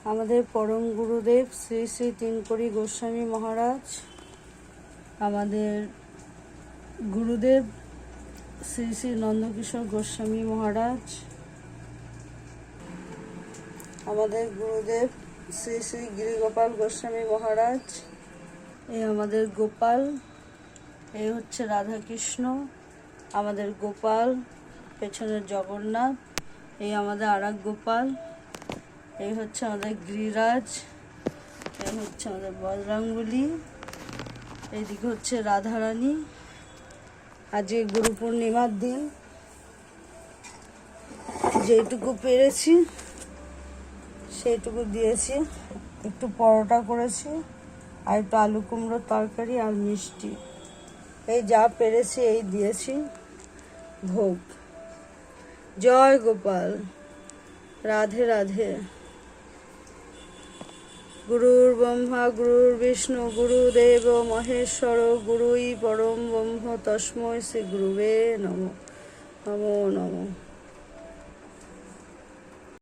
আমাদের পরম গুরুদেব শ্রী শ্রী তিনকড়ি গোস্বামী মহারাজ, আমাদের গুরুদেব শ্রী শ্রী নন্দকিশোর গোস্বামী মহারাজ, আমাদের গুরুদেব শ্রী শ্রী গিরিগোপাল গোস্বামী মহারাজ। এই আমাদের গোপাল, এই হচ্ছে রাধাকৃষ্ণ, আমাদের গোপাল, পেছনের জগন্নাথ, এই আমাদের আরেক গোপাল, এই হচ্ছে আমাদের গিরিরাজ, এই হচ্ছে আমাদের বজরঙ্গবলী, এইদিকে হচ্ছে রাধারানী। আজকে গুরু পূর্ণিমার দিন, যেটুকু পেরেছি সেইটুকু দিয়েছি। একটু পরোটা করেছি, আর একটু আলু কুমড়োর তরকারি আর মিষ্টি, এই যা পেরেছি এই দিয়েছি ভোগ। জয় গোপাল, রাধে রাধে। গুরুর ব্রহ্মা গুরুর বিষ্ণু গুরুদেব মহেশ্বর, গুরুই পরম ব্রহ্ম তস্मै শ্রী গুরুবে নমঃ। নমো নমঃ।